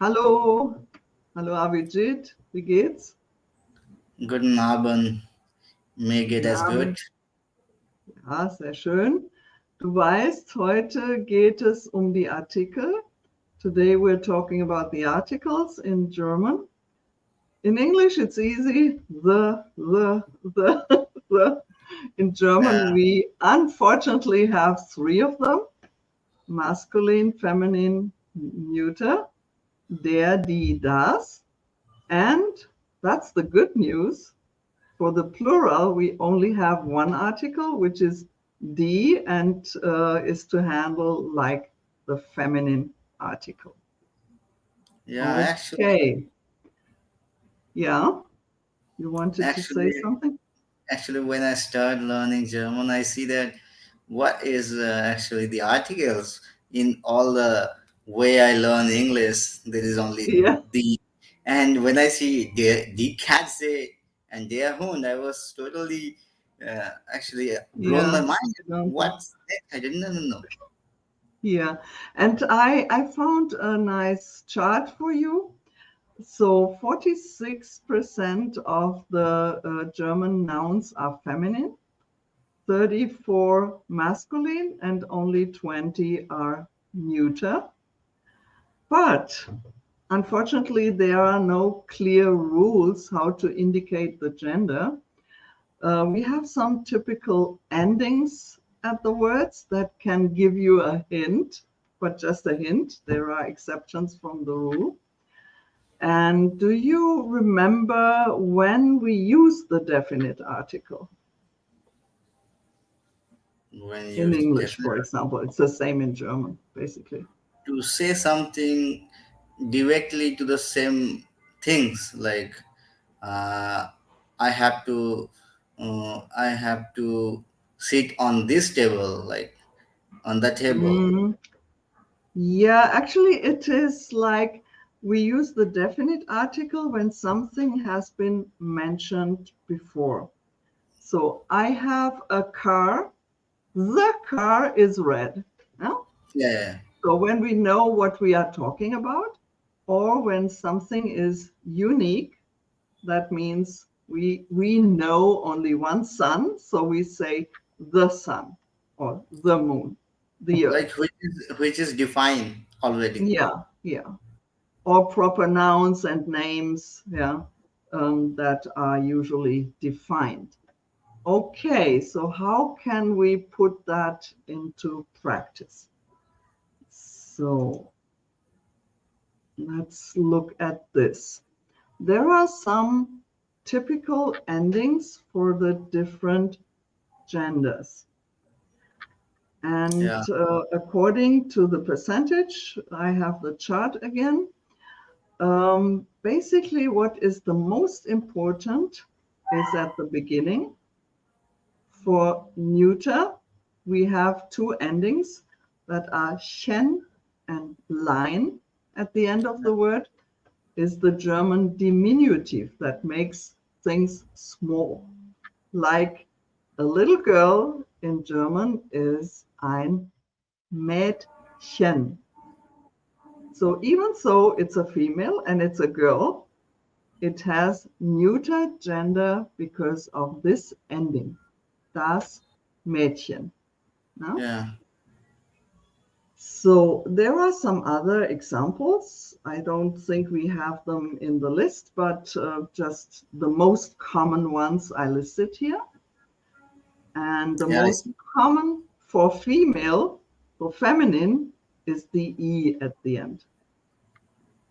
Hallo, hallo Abhijit, wie geht's? Guten Abend, mir geht Guten es Abend. gut. Ja, sehr schön. Du weißt, heute geht es um die Artikel. Today we're talking about the articles in German. In English, it's easy. The. In Uh, German, we unfortunately have three of them: masculine, feminine, neuter, der, die, das. And that's the good news. For the plural, we only have one article, which is die, and is to handle like the feminine article. yeah, Okay. Yeah, you wanted to say actually, something? actually, when I start learning German, I see that what is actually the articles in all the way I learn English. There is only Yeah, the, and when I see the cat say and their hund, I was totally actually blown my yeah. mind. You don't know. What's that? I didn't even know. Yeah. And I found a nice chart for you. So 46% of the German nouns are feminine, 34 masculine, and only 20 are neuter. But unfortunately, there are no clear rules how to indicate the gender. We have some typical endings at the words that can give you a hint, but just a hint. There are exceptions from the rule. And do you remember when we use the definite article? When In you English, definitely for example, it's the same in German, basically. to say something directly to the same things like uh, I have to I have to sit on this table, like on the table. Mm, yeah, actually, it is like we use the definite article when something has been mentioned before. So I have a car. The car is red. No? Yeah, So when we know what we are talking about, or when something is unique, that means we know only one sun, so we say the sun or the moon, the like earth. which is defined already. Yeah, yeah. Or proper nouns and names, yeah, that are usually defined. Okay, so how can we put that into practice? So let's look at this. There are some typical endings for the different genders. And Yeah, according to the percentage, I have the chart again. Basically, what is the most important is at the beginning. For neuter, we have two endings that are chen and lein at the end of the word, is the German diminutive that makes things small. Like a little girl in German is ein Mädchen. So even though it's a female and it's a girl, it has neuter gender because of this ending, das Mädchen. No? yeah, So there are some other examples. I don't think we have them in the list, but just the most common ones I listed here. And the yeah. most common for female, for feminine, is the E at the end.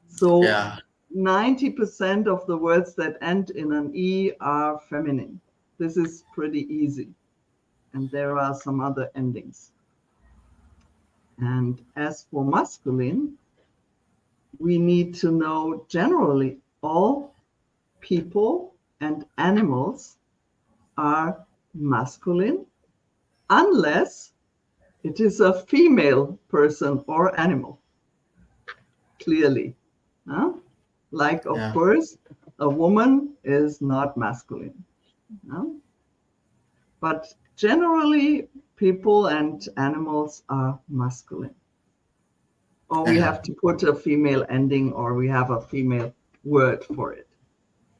So Yeah, 90% of the words that end in an E are feminine. This is pretty easy. And there are some other endings. And as for masculine, we need to know generally all people and animals are masculine unless it is a female person or animal, clearly. Huh? Like, of yeah, course, a woman is not masculine. Huh? But generally, people and animals are masculine. Or we Uh-huh. have to put a female ending, or we have a female word for it.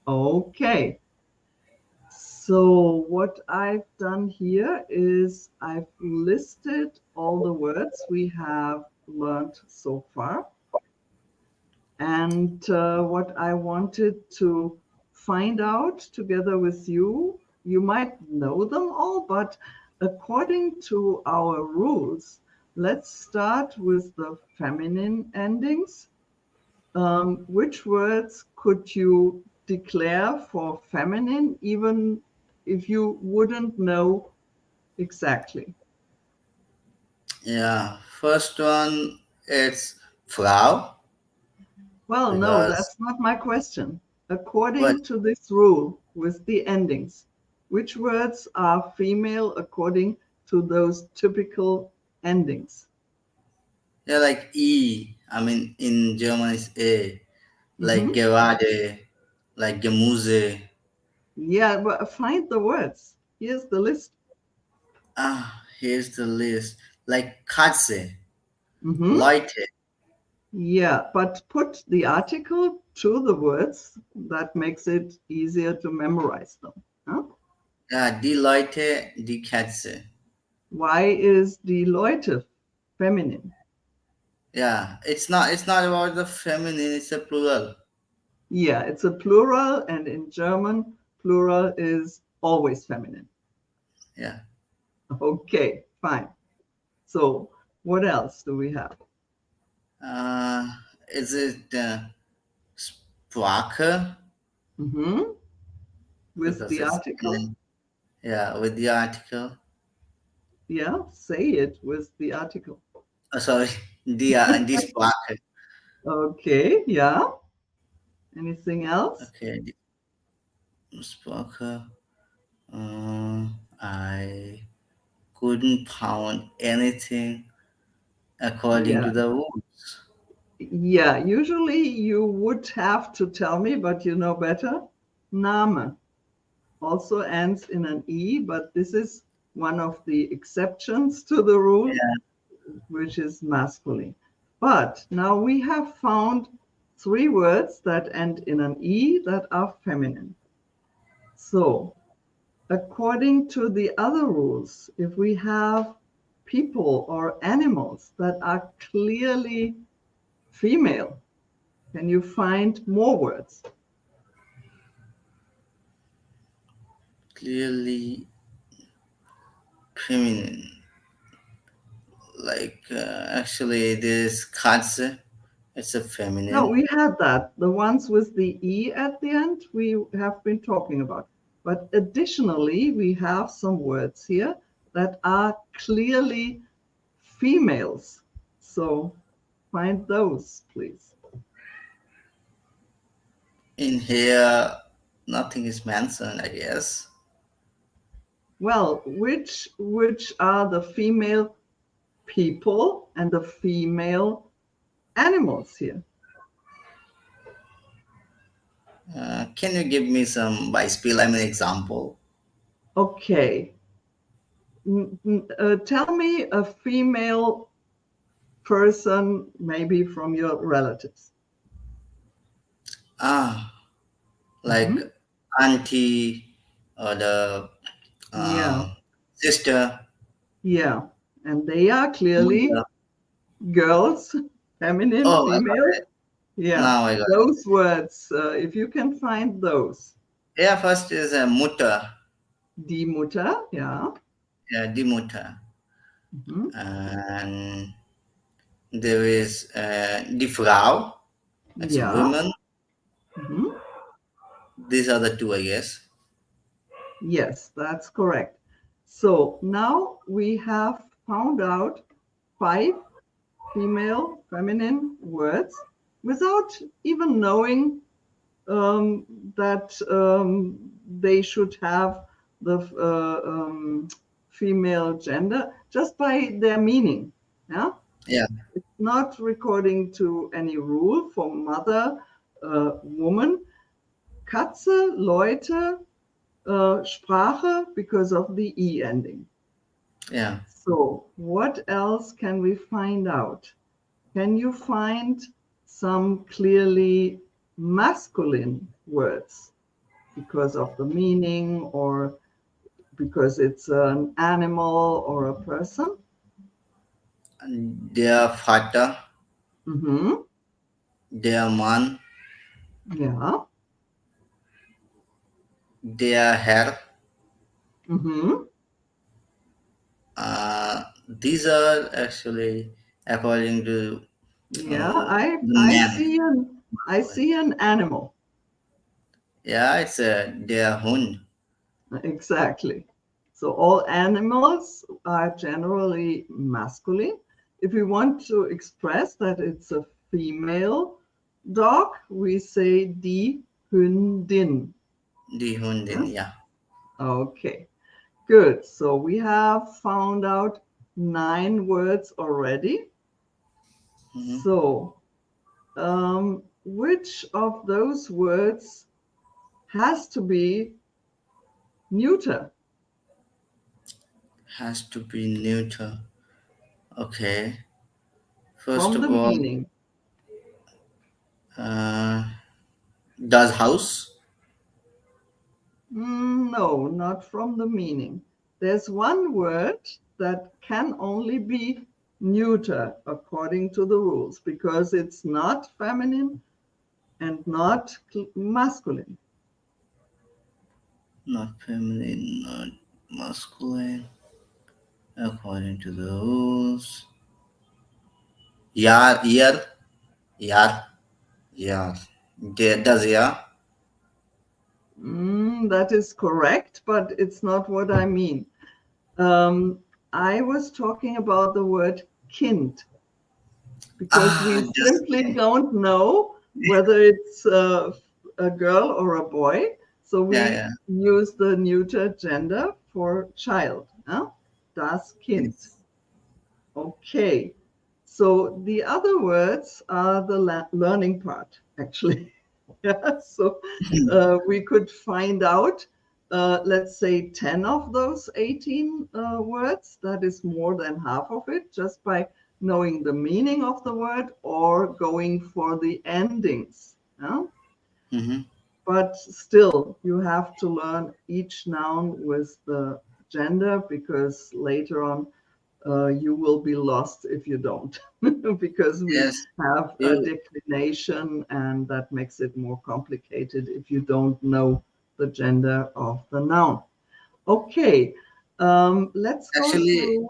Okay. So what I've done here is I've listed all the words we have learned so far. And what I wanted to find out together with you, you might know them all, but according to our rules, let's start with the feminine endings. Which words could you declare for feminine, even if you wouldn't know exactly? Yeah, first one it's Frau Well, no, because that's not my question. what? According to this rule with the endings, which words are female according to those typical endings? Yeah, like E. I mean, in German it's A. Like Hmm. gerade, like Gemüse. Yeah, but find the words. Here's the list. Ah, here's the list. Like Katze, Hmm. Leute. Yeah, but put the article to the words. That makes it easier to memorize them. Huh? Yeah, die Leute, die Katze. Why is die Leute feminine? Yeah, it's not about the feminine, it's a plural. Yeah, it's a plural, and in German, plural is always feminine. Yeah. Okay, fine. So, what else do we have? Uh, is it Sprache? Hmm. With Because the it's article? yeah, with the article. Yeah, say it with the article. Oh, sorry, the Sprache. Okay, yeah. Anything else? Okay, the Sprache. I couldn't found anything according to Yeah. the rules. Yeah, usually you would have to tell me, but you know better. Name also ends in an E, but this is one of the exceptions to the rule, which is masculine. But now we have found three words that end in an E that are feminine. So, according to the other rules, if we have people or animals that are clearly female, can you find more words? Clearly feminine. Like actually, this Katze, it's a No, feminine. we had that. The ones with the E at the end, we have been talking about. But additionally, we have some words here that are clearly females. So find those, please. In here, nothing is mentioned, I guess. Well, which are the female people and the female animals here? Can you give me some by spiel? I mean, example. Okay. Tell me a female person, maybe from your relatives. Ah, like Hmm. auntie or the Yeah, uh, sister, yeah. And they are clearly mother. girls, feminine, Oh, I got female. it. Yeah, Now I got it. those words, if you can find those. Yeah, first is Mutter. Die Mutter, yeah. Yeah, die Mutter. Mhm. And there is die Frau. That's a Yeah. woman. Mhm. These are the two, I guess. Yes, that's correct. So now we have found out five female, feminine words without even knowing that they should have the female gender just by their meaning. Yeah, Yeah, not according to any rule for mother, woman. Katze, Leute, Sprache because of the E ending. yeah. So, what else can we find out? Can you find some clearly masculine words because of the meaning or because it's an animal or a person? Der Vater, Mm-hmm. der Mann, Yeah. der Herr. Mm-hmm. These are actually according to Yeah. the I man. see an animal. Yeah, it's der Hund. Exactly. So all animals are generally masculine. If we want to express that it's a female dog, we say die Hündin. Die Hundin, Yeah? yeah. Okay, good. So we have found out 9 words already. Hmm. So, which of those words has to be neuter Has to be neuter. Okay. First from the of all, meaning? uh, does house? No, not from the meaning. There's one word that can only be neuter according to the rules because it's not feminine and not masculine. Not feminine, not masculine. According to the rules. Yar, year, yar, yar. Does yeah? That is correct, but it's not what I mean. Um, I was talking about the word kind because Ah, we does simply don't know whether it's a girl or a boy. So yeah, we yeah. use the neuter gender for child. Huh? Das Kind. Yes. Okay. So the other words are the learning part, actually. Yeah. So we could find out, let's say, 10 of those 18 words. That is more than half of it, just by knowing the meaning of the word or going for the endings. Yeah? Mm-hmm. But still, you have to learn each noun with the gender because later on you will be lost if you don't, because we Yes. have a You declination and that makes it more complicated if you don't know the gender of the noun. Okay, let's go actually through.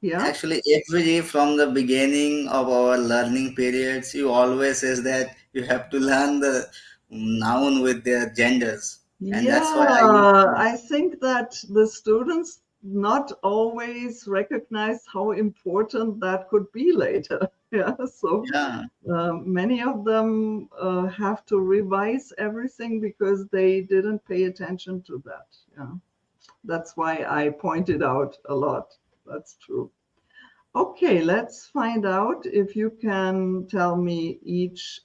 Yeah. actually every day from the beginning of our learning periods, you always says that you have to learn the noun with their genders, and that's why I used Yeah, to. I think that the students not always recognize how important that could be later. Yeah, so Yeah. many of them have to revise everything because they didn't pay attention to that. Yeah, that's why I pointed out a lot. That's true. Okay, let's find out if you can tell me each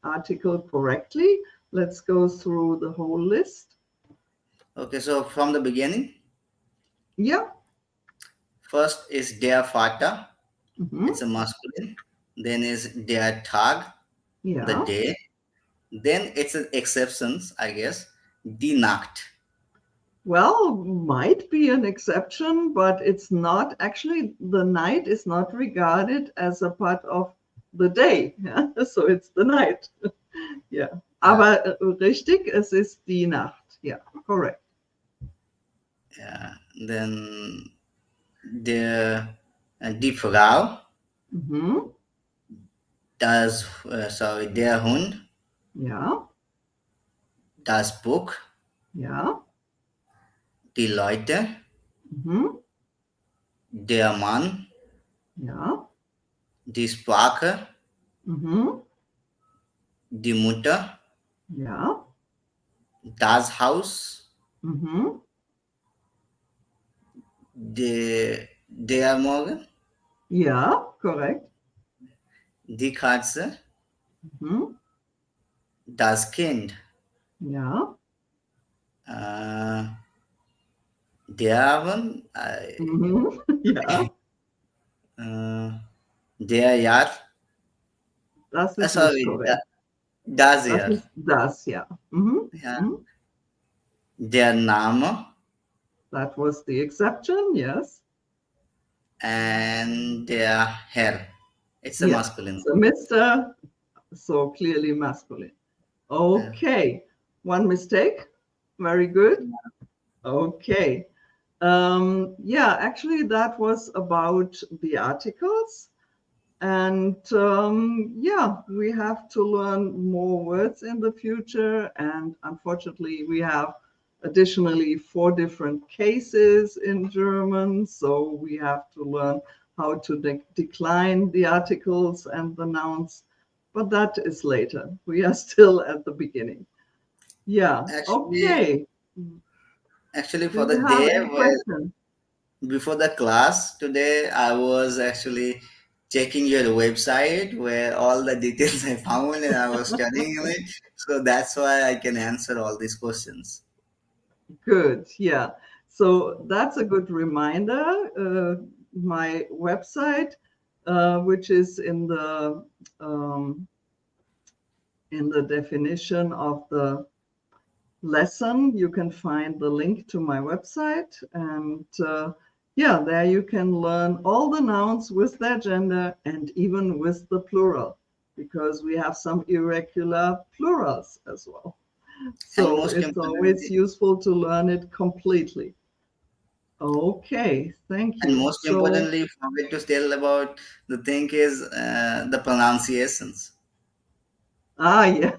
article correctly. Let's go through the whole list. Okay, so from the beginning, Yeah. first is der Vater, it's Hmm. a masculine. Then is der Tag, the Yeah. day. Then it's an exceptions, I guess. Die Nacht. Well, might be an exception, but it's not. Actually, the night is not regarded as a part of the day. Yeah? So it's the night. Yeah. Yeah, Aber richtig, es ist die Nacht. Yeah, correct. yeah. Then der die Frau, Hmm. der Hund, Yeah. das Buch, Yeah. die Leute, Hmm. der Mann, Yeah. die Sprache, Hmm. die Mutter, Yeah. das Haus, Hmm. der Morgen, Yeah, correct. die Katze, Hmm. das Kind, Yeah. äh, der Abend, Hmm. Yeah. äh, der Jahr, Das ist nicht Sorry, korrekt. das Das hier. ist das, ja. Mhm. Ja. Mhm. Der Name That was the exception, yes. and der Herr. It's a Yeah. masculine. So Mr. So clearly masculine. Yeah. Okay. One mistake. Very good. Okay. Yeah, actually, that was about the articles. And yeah, we have to learn more words in the future. And unfortunately, we have additionally 4 different cases in German. So we have to learn how to decline the articles and the nouns. But that is later. We are still at the beginning. Yeah, Actually, okay. actually, Do for the you have day any where question? before the class today, I was actually checking your website where all the details I found, and I was studying it. So that's why I can answer all these questions. Good, yeah. So that's a good reminder. My website, which is um, in the definition of the lesson, you can find the link to my website, and yeah, there you can learn all the nouns with their gender and even with the plural, because we have some irregular plurals as well. And So most it's always importantly, useful to learn it completely. Okay, thank and you. most So, importantly, forget to tell about the thing is the pronunciations. yeah.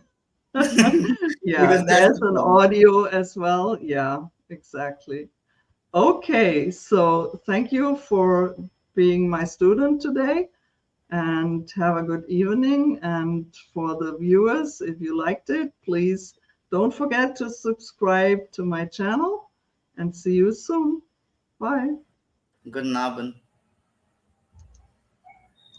Yeah, Because that's there's the an problem. audio as well. Yeah, exactly. Okay, so thank you for being my student today and have a good evening. And for the viewers, if you liked it, please don't forget to subscribe to my channel and see you soon. Bye. Good Abend.